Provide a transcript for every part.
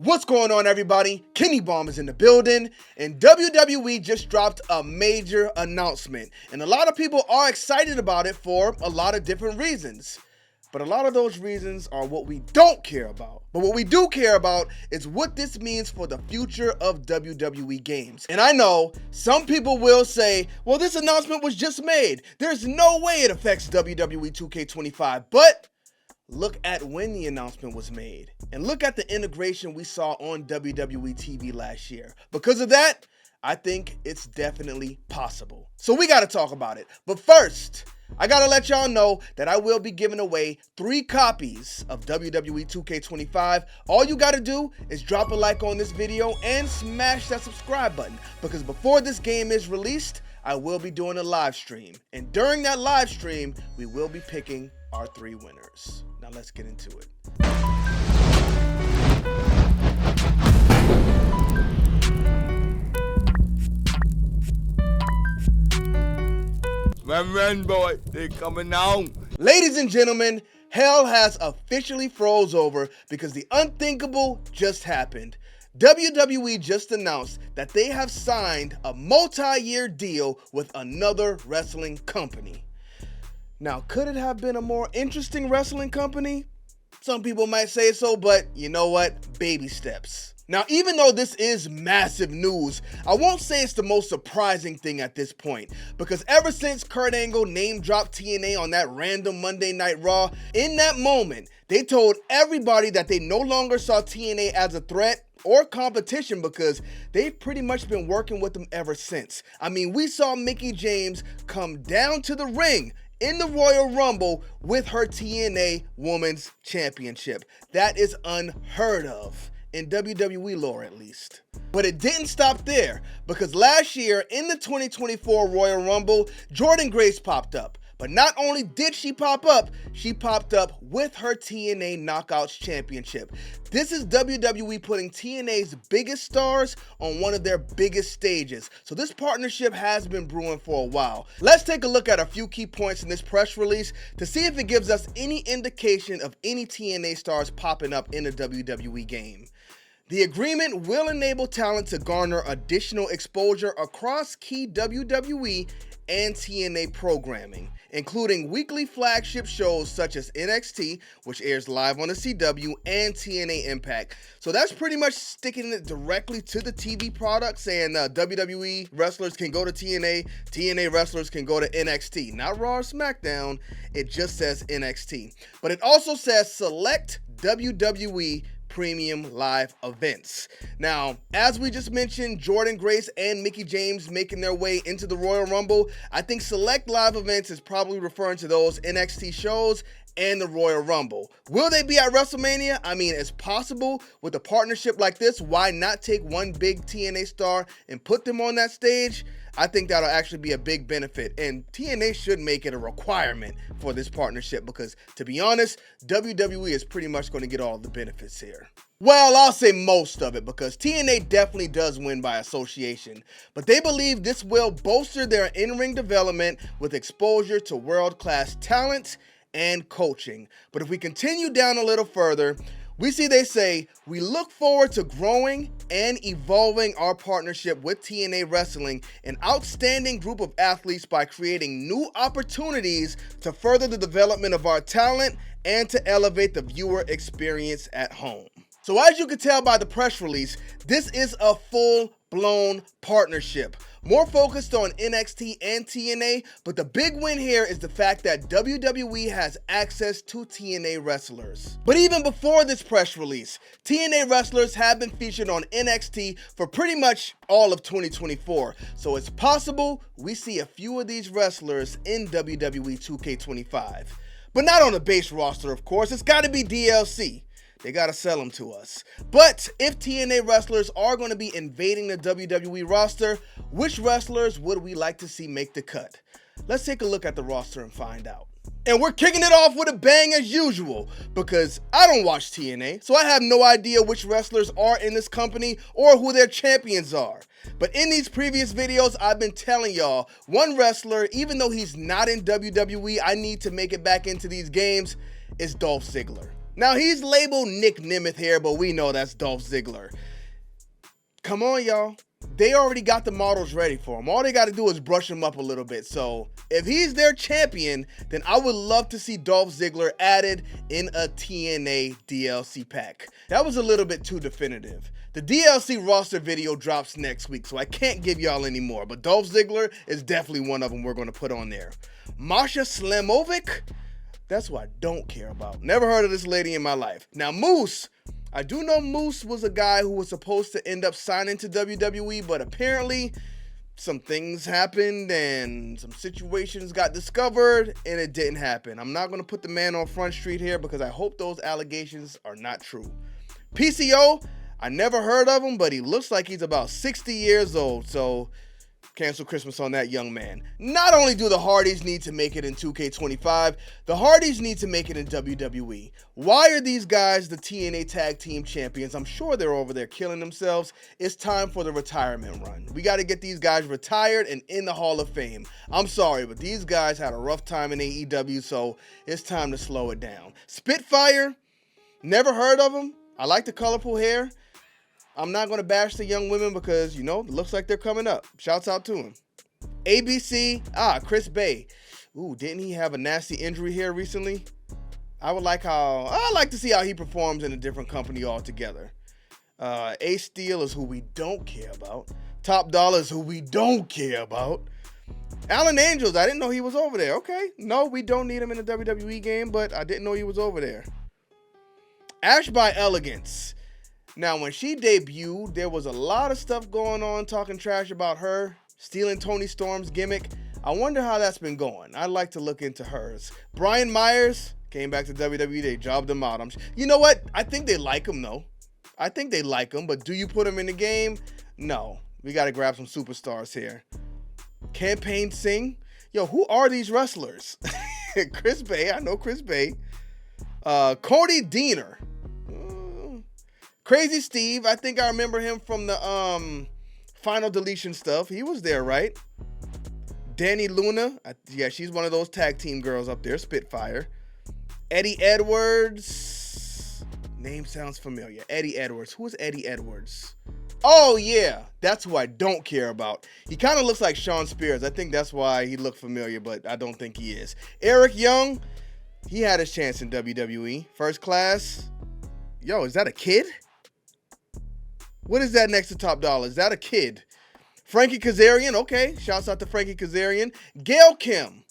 What's going on, everybody? Kennybomb is in the building, and WWE just dropped a major announcement. And a lot of people are excited about it for a lot of different reasons. But a lot of those reasons are what we don't care about. But what we do care about is what this means for the future of WWE games. And I know some people will say, well, this announcement was just made. There's no way it affects WWE 2K25. But look at when the announcement was made. And look at the integration we saw on WWE TV last year. Because of that, I think it's definitely possible. So we got to talk about it. But first, I gotta let y'all know that I will be giving away 3 copies of WWE 2K25. All you gotta do is drop a like on this video and smash that subscribe button, because before this game is released, I will be doing a live stream. And during that live stream, we will be picking our 3 winners. Now let's get into it. Man, boy, they coming on. Ladies and gentlemen, hell has officially froze over because the unthinkable just happened. WWE just announced that they have signed a multi-year deal with another wrestling company. Now, could it have been a more interesting wrestling company? Some people might say so, but you know what? Baby steps. Now, even though this is massive news, I won't say it's the most surprising thing at this point, because ever since Kurt Angle name-dropped TNA on that random Monday Night Raw, in that moment, they told everybody that they no longer saw TNA as a threat or competition, because they've pretty much been working with them ever since. I mean, we saw Mickie James come down to the ring in the Royal Rumble with her TNA Women's Championship. That is unheard of. In WWE lore, at least. But it didn't stop there, because last year in the 2024 Royal Rumble, Jordynne Grace popped up. But not only did she pop up with her TNA Knockouts Championship. This is WWE putting TNA's biggest stars on one of their biggest stages. So this partnership has been brewing for a while. Let's take a look at a few key points in this press release to see if it gives us any indication of any TNA stars popping up in a WWE game. The agreement will enable talent to garner additional exposure across key WWE and TNA programming, including weekly flagship shows such as NXT, which airs live on the CW, and TNA Impact. So that's pretty much sticking it directly to the TV product, saying WWE wrestlers can go to TNA, TNA wrestlers can go to NXT. Not Raw or SmackDown, it just says NXT. But it also says select WWE premium live events. Now, as we just mentioned, Jordynne Grace and Mickie James making their way into the Royal Rumble, I think select live events is probably referring to those NXT shows and the Royal Rumble. Will they be at WrestleMania? I mean, it's possible. With a partnership like this, why not take one big TNA star and put them on that stage? I think that'll actually be a big benefit, and TNA should make it a requirement for this partnership, because to be honest, WWE is pretty much going to get all the benefits here. Well, I'll say most of it, because TNA definitely does win by association, but they believe this will bolster their in-ring development with exposure to world-class talent and coaching. But if we continue down a little further, we see they say, we look forward to growing and evolving our partnership with TNA Wrestling, an outstanding group of athletes, by creating new opportunities to further the development of our talent and to elevate the viewer experience at home. So as you can tell by the press release, this is a full-blown partnership, more focused on NXT and TNA, but the big win here is the fact that WWE has access to TNA wrestlers. But even before this press release, TNA wrestlers have been featured on NXT for pretty much all of 2024, so it's possible we see a few of these wrestlers in WWE 2K25. But not on the base roster, of course. It's got to be DLC. They gotta sell them to us. But if TNA wrestlers are going to be invading the WWE roster, which wrestlers would we like to see make the cut? Let's take a look at the roster and find out. And we're kicking it off with a bang as usual, because I don't watch TNA, so I have no idea which wrestlers are in this company or who their champions are. But in these previous videos, I've been telling y'all, one wrestler, even though he's not in WWE, I need to make it back into these games, is Dolph Ziggler. Now, he's labeled Nick Nemeth here, but we know that's Dolph Ziggler. Come on, y'all. They already got the models ready for him. All they got to do is brush him up a little bit. So if he's their champion, then I would love to see Dolph Ziggler added in a TNA DLC pack. That was a little bit too definitive. The DLC roster video drops next week, so I can't give y'all any more. But Dolph Ziggler is definitely one of them we're going to put on there. Masha Slamovic? That's what I don't care about. Never heard of this lady in my life. Now, Moose. I do know Moose was a guy who was supposed to end up signing to WWE, but apparently some things happened and some situations got discovered and it didn't happen. I'm not going to put the man on Front Street here because I hope those allegations are not true. PCO, I never heard of him, but he looks like he's about 60 years old, so cancel Christmas on that young man. Not only do the Hardys need to make it in 2K25, the Hardys need to make it in WWE. Why are these guys the TNA Tag Team Champions? I'm sure they're over there killing themselves. It's time for the retirement run. We got to get these guys retired and in the Hall of Fame. I'm sorry, but these guys had a rough time in AEW, so it's time to slow it down. Spitfire, never heard of him. I like the colorful hair. I'm not going to bash the young women because, it looks like they're coming up. Shouts out to him. ABC, Chris Bay. Ooh, didn't he have a nasty injury here recently? I like to see how he performs in a different company altogether. Ace Steel is who we don't care about. Top Dollar is who we don't care about. Alan Angels, I didn't know he was over there. Okay, no, we don't need him in a WWE game, but I didn't know he was over there. Ash by Elegance. Now, when she debuted, there was a lot of stuff going on, talking trash about her, stealing Tony Storm's gimmick. I wonder how that's been going. I'd like to look into hers. Brian Myers came back to WWE. They jobbed him out. You know what? I think they like him, though. I think they like him, but do you put him in the game? No. We got to grab some superstars here. Campaign Singh. Yo, who are these wrestlers? Chris Bay. I know Chris Bay. Cody Deaner. Crazy Steve, I think I remember him from the Final Deletion stuff. He was there, right? Danny Luna, she's one of those tag team girls up there, Spitfire. Eddie Edwards, name sounds familiar. Eddie Edwards, who is Eddie Edwards? Oh yeah, that's who I don't care about. He kind of looks like Shawn Spears. I think that's why he looked familiar, but I don't think he is. Eric Young, he had his chance in WWE. First Class, yo, is that a kid? What is that next to Top Dollar? Is that a kid? Frankie Kazarian. Okay. Shouts out to Frankie Kazarian. Gail Kim.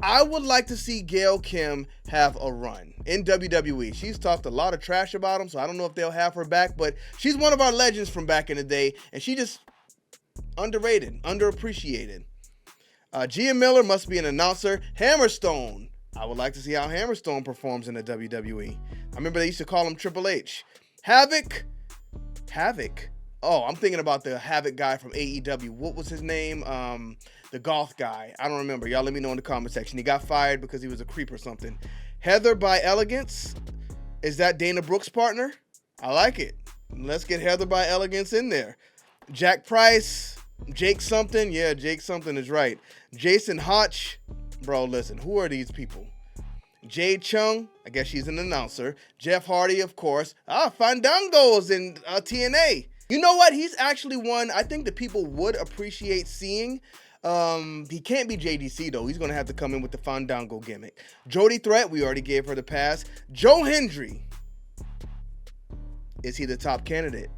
I would like to see Gail Kim have a run in WWE. She's talked a lot of trash about him, so I don't know if they'll have her back, but she's one of our legends from back in the day, and she just underrated, underappreciated. Gia Miller must be an announcer. Hammerstone. I would like to see how Hammerstone performs in the WWE. I remember they used to call him Triple H. Havoc. Oh, I'm thinking about the Havoc guy from AEW. What was his name? The golf guy. I don't remember. Y'all let me know in the comment section. He got fired because he was a creep or something. Heather by Elegance. Is that Dana Brooks' partner? I like it. Let's get Heather by Elegance in there. Jack Price. Jake something. Yeah, Jake something is right. Jason Hotch. Bro, listen. Who are these people? Jade Chung, I guess she's an announcer. Jeff Hardy, of course. Fandango's in TNA. You know what? He's actually one I think that people would appreciate seeing. He can't be JDC, though. He's going to have to come in with the Fandango gimmick. Jody Threat, we already gave her the pass. Joe Hendry. Is he the top candidate?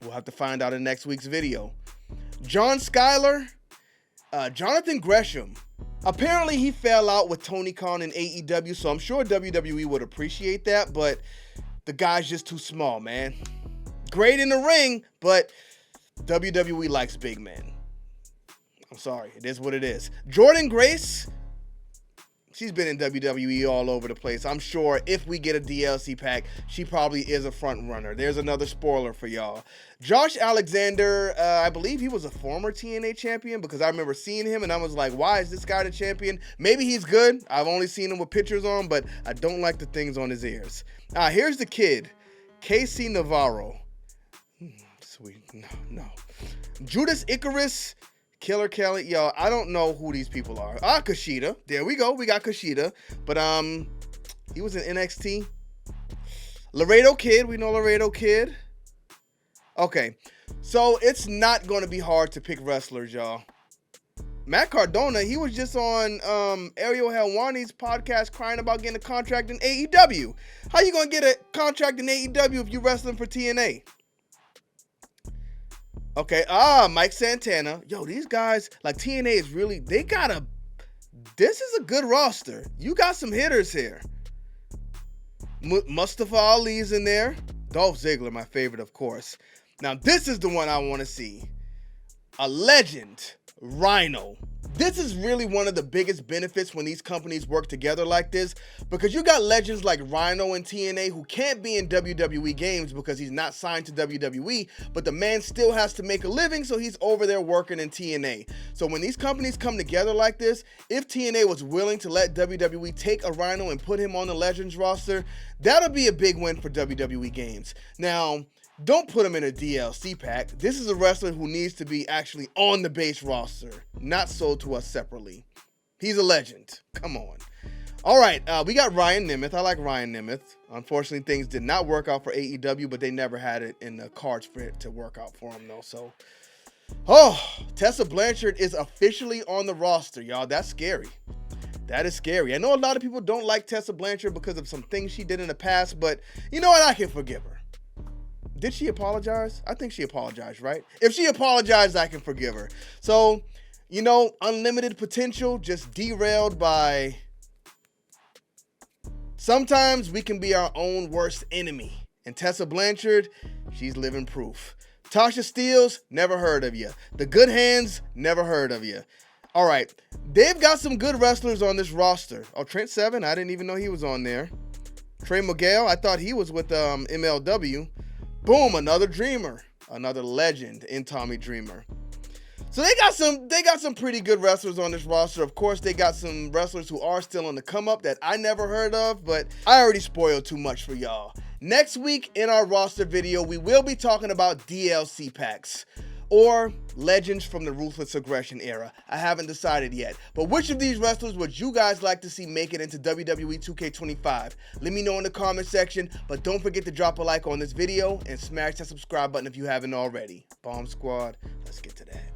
We'll have to find out in next week's video. John Skyler. Jonathan Gresham. Apparently, he fell out with Tony Khan in AEW, so I'm sure WWE would appreciate that, but the guy's just too small, man. Great in the ring, but WWE likes big men. I'm sorry. It is what it is. Jordan Grace, she's been in WWE all over the place. I'm sure if we get a DLC pack, she probably is a front runner. There's another spoiler for y'all. Josh Alexander, I believe he was a former TNA champion because I remember seeing him and I was like, why is this guy the champion? Maybe he's good. I've only seen him with pictures on, but I don't like the things on his ears. Here's the kid, Casey Navarro. Sweet. No. Judas Icarus, Killer Kelly. Yo, I don't know who these people are. Kushida. There we go. We got Kushida. But he was in NXT. Laredo Kid, we know Laredo Kid. Okay, so it's not going to be hard to pick wrestlers, y'all. Matt Cardona, he was just on Ariel Helwani's podcast crying about getting a contract in AEW. How you going to get a contract in AEW if you're wrestling for TNA? Okay, Mike Santana. Yo, these guys, like TNA is really, this is a good roster. You got some hitters here. Mustafa Ali's in there. Dolph Ziggler, my favorite, of course. Now, this is the one I want to see. A legend, Rhino. This is really one of the biggest benefits when these companies work together like this, because you got legends like Rhino and TNA who can't be in WWE games because he's not signed to WWE, but the man still has to make a living, so he's over there working in TNA. So when these companies come together like this, if TNA was willing to let WWE take a Rhino and put him on the Legends roster, that'll be a big win for WWE games. Now, don't put him in a DLC pack. This is a wrestler who needs to be actually on the base roster, not sold to us separately. He's a legend. Come on. All right, we got Ryan Nemeth. I like Ryan Nemeth. Unfortunately, things did not work out for AEW, but they never had it in the cards for it to work out for him, though. So, Tessa Blanchard is officially on the roster, y'all. That's scary. That is scary. I know a lot of people don't like Tessa Blanchard because of some things she did in the past, but you know what? I can forgive her. Did she apologize? I think she apologized, right? If she apologized, I can forgive her. So, you know, unlimited potential just derailed by... Sometimes we can be our own worst enemy. And Tessa Blanchard, she's living proof. Tasha Steelz, never heard of you. The Good Hands, never heard of you. All right, they've got some good wrestlers on this roster. Oh, Trent Seven, I didn't even know he was on there. Trey Miguel, I thought he was with MLW. Boom, another Dreamer, another legend in Tommy Dreamer. So they got some pretty good wrestlers on this roster. Of course, they got some wrestlers who are still on the come up that I never heard of, but I already spoiled too much for y'all. Next week in our roster video, we will be talking about DLC packs or legends from the Ruthless Aggression era. I haven't decided yet. But which of these wrestlers would you guys like to see make it into WWE 2K25? Let me know in the comment section, but don't forget to drop a like on this video and smash that subscribe button if you haven't already. Bomb Squad, let's get to that.